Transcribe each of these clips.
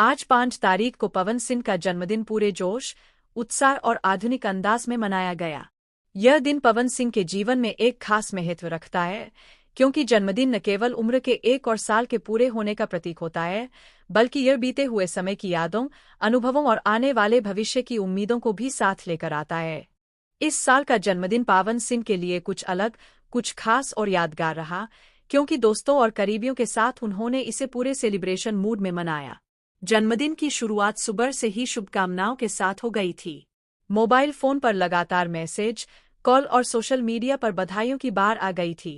आज 5 तारीख को पवन सिंह का जन्मदिन पूरे जोश, उत्साह और आधुनिक अंदाज में मनाया गया। यह दिन पवन सिंह के जीवन में एक खास महत्व रखता है, क्योंकि जन्मदिन न केवल उम्र के 1 और साल के पूरे होने का प्रतीक होता है, बल्कि यह बीते हुए समय की यादों, अनुभवों और आने वाले भविष्य की उम्मीदों को भी साथ लेकर आता है। इस साल का जन्मदिन पवन सिंह के लिए कुछ अलग, कुछ खास और यादगार रहा, क्योंकि दोस्तों और करीबियों के साथ उन्होंने इसे पूरे सेलिब्रेशन मूड में मनाया। जन्मदिन की शुरुआत सुबह से ही शुभकामनाओं के साथ हो गई थी। मोबाइल फोन पर लगातार मैसेज, कॉल और सोशल मीडिया पर बधाइयों की बाढ़ आ गई थी।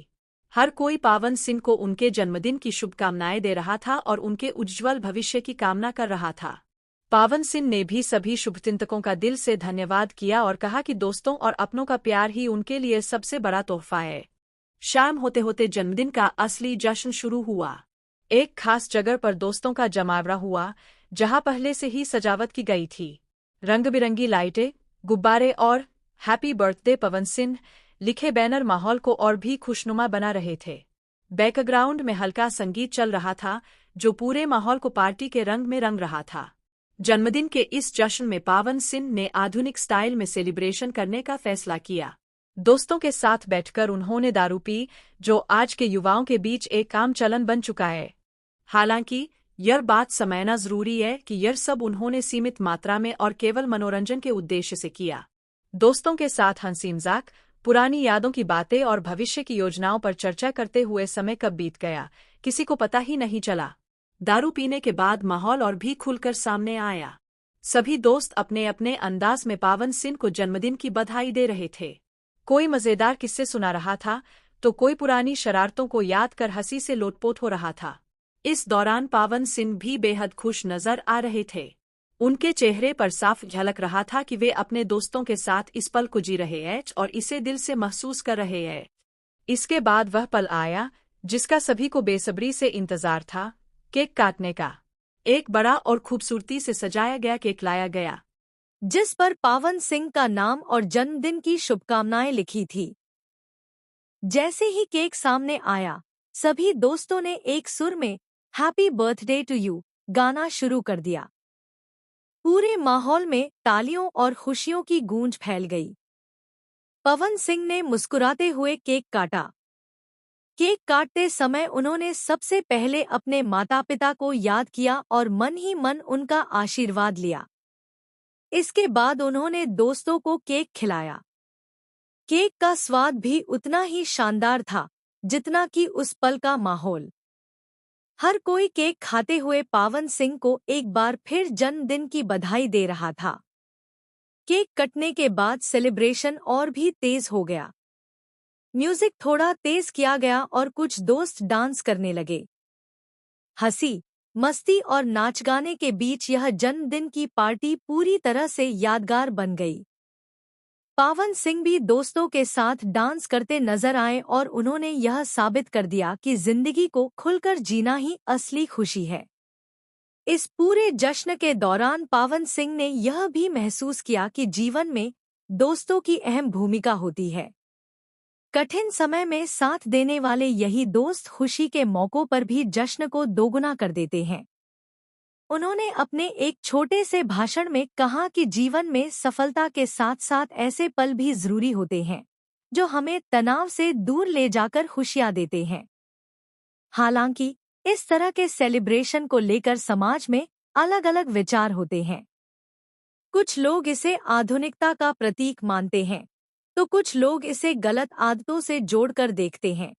हर कोई पवन सिंह को उनके जन्मदिन की शुभकामनाएं दे रहा था और उनके उज्ज्वल भविष्य की कामना कर रहा था। पवन सिंह ने भी सभी शुभचिंतकों का दिल से धन्यवाद किया और कहा कि दोस्तों और अपनों का प्यार ही उनके लिए सबसे बड़ा तोहफा है। शाम होते होते जन्मदिन का असली जश्न शुरू हुआ। एक खास जगह पर दोस्तों का जमावड़ा हुआ, जहां पहले से ही सजावट की गई थी। रंग बिरंगी लाइटें, गुब्बारे और हैप्पी बर्थडे पवन सिंह लिखे बैनर माहौल को और भी खुशनुमा बना रहे थे। बैकग्राउंड में हल्का संगीत चल रहा था, जो पूरे माहौल को पार्टी के रंग में रंग रहा था। जन्मदिन के इस जश्न में पवन सिंह ने आधुनिक स्टाइल में सेलिब्रेशन करने का फैसला किया। दोस्तों के साथ बैठकर उन्होंने दारू पी, जो आज के युवाओं के बीच एक आम चलन बन चुका है। हालांकि यह बात समझना जरूरी है कि यह सब उन्होंने सीमित मात्रा में और केवल मनोरंजन के उद्देश्य से किया। दोस्तों के साथ हंसी मजाक, पुरानी यादों की बातें और भविष्य की योजनाओं पर चर्चा करते हुए समय कब बीत गया, किसी को पता ही नहीं चला। दारू पीने के बाद माहौल और भी खुलकर सामने आया। सभी दोस्त अपने अपने अंदाज में पवन सिंह को जन्मदिन की बधाई दे रहे थे। कोई मजेदार किस्से सुना रहा था, तो कोई पुरानी शरारतों को याद कर हंसी से लोटपोट हो रहा था। इस दौरान पवन सिंह भी बेहद खुश नजर आ रहे थे। उनके चेहरे पर साफ झलक रहा था कि वे अपने दोस्तों के साथ इस पल को जी रहे हैं और इसे दिल से महसूस कर रहे हैं। इसके बाद वह पल आया, जिसका सभी को बेसब्री से इंतजार था, केक काटने का। एक बड़ा और खूबसूरती से सजाया गया केक लाया गया, जिस पर पवन सिंह का नाम और जन्मदिन की शुभकामनाएं लिखी थी। जैसे ही केक सामने आया, सभी दोस्तों ने एक सुर में हैप्पी बर्थडे टू यू गाना शुरू कर दिया। पूरे माहौल में तालियों और खुशियों की गूंज फैल गई। पवन सिंह ने मुस्कुराते हुए केक काटा। केक काटते समय उन्होंने सबसे पहले अपने माता पिता को याद किया और मन ही मन उनका आशीर्वाद लिया। इसके बाद उन्होंने दोस्तों को केक खिलाया। केक का स्वाद भी उतना ही शानदार था, जितना कि उस पल का माहौल। हर कोई केक खाते हुए पवन सिंह को एक बार फिर जन्मदिन की बधाई दे रहा था। केक कटने के बाद सेलिब्रेशन और भी तेज हो गया। म्यूजिक थोड़ा तेज किया गया और कुछ दोस्त डांस करने लगे। हंसी, मस्ती और नाच गाने के बीच यह जन्मदिन की पार्टी पूरी तरह से यादगार बन गई। पवन सिंह भी दोस्तों के साथ डांस करते नजर आए और उन्होंने यह साबित कर दिया कि जिंदगी को खुलकर जीना ही असली खुशी है। इस पूरे जश्न के दौरान पवन सिंह ने यह भी महसूस किया कि जीवन में दोस्तों की अहम भूमिका होती है। कठिन समय में साथ देने वाले यही दोस्त खुशी के मौकों पर भी जश्न को दोगुना कर देते हैं। उन्होंने अपने एक छोटे से भाषण में कहा कि जीवन में सफलता के साथ साथ ऐसे पल भी जरूरी होते हैं, जो हमें तनाव से दूर ले जाकर खुशियां देते हैं। हालांकि इस तरह के सेलिब्रेशन को लेकर समाज में अलग अलग विचार होते हैं। कुछ लोग इसे आधुनिकता का प्रतीक मानते हैं, तो कुछ लोग इसे गलत आदतों से जोड़कर देखते हैं।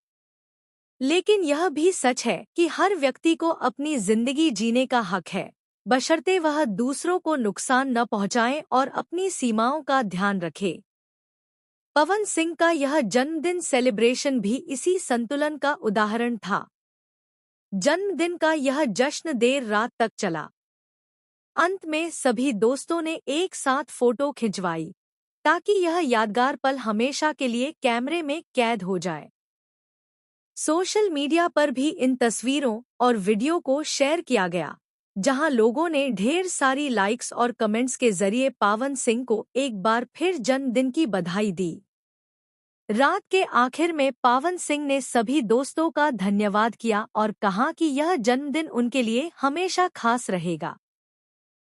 लेकिन यह भी सच है कि हर व्यक्ति को अपनी जिंदगी जीने का हक है, बशर्ते वह दूसरों को नुकसान न पहुंचाए और अपनी सीमाओं का ध्यान रखे। पवन सिंह का यह जन्मदिन सेलिब्रेशन भी इसी संतुलन का उदाहरण था। जन्मदिन का यह जश्न देर रात तक चला। अंत में सभी दोस्तों ने एक साथ फोटो खिंचवाई, ताकि यह यादगार पल हमेशा के लिए कैमरे में कैद हो जाए। सोशल मीडिया पर भी इन तस्वीरों और वीडियो को शेयर किया गया, जहां लोगों ने ढेर सारी लाइक्स और कमेंट्स के जरिए पवन सिंह को एक बार फिर जन्मदिन की बधाई दी। रात के आखिर में पवन सिंह ने सभी दोस्तों का धन्यवाद किया और कहा कि यह जन्मदिन उनके लिए हमेशा खास रहेगा।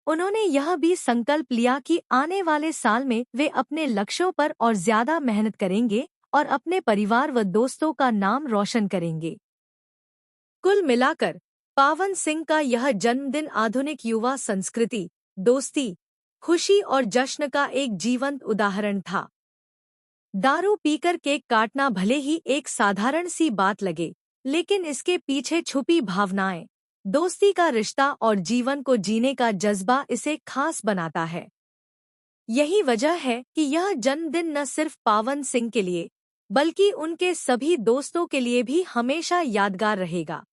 उन्होंने यह भी संकल्प लिया कि आने वाले साल में वे अपने लक्ष्यों पर और ज्यादा मेहनत करेंगे और अपने परिवार व दोस्तों का नाम रोशन करेंगे। कुल मिलाकर पावन सिंह का यह जन्मदिन आधुनिक युवा संस्कृति, दोस्ती, खुशी और जश्न का एक जीवंत उदाहरण था। दारू पीकर केक काटना भले ही एक साधारण सी बात लगे, लेकिन इसके पीछे छुपी भावनाएं, दोस्ती का रिश्ता और जीवन को जीने का जज्बा इसे खास बनाता है। यही वजह है कि यह जन्मदिन न सिर्फ पावन सिंह के लिए, बल्कि उनके सभी दोस्तों के लिए भी हमेशा यादगार रहेगा।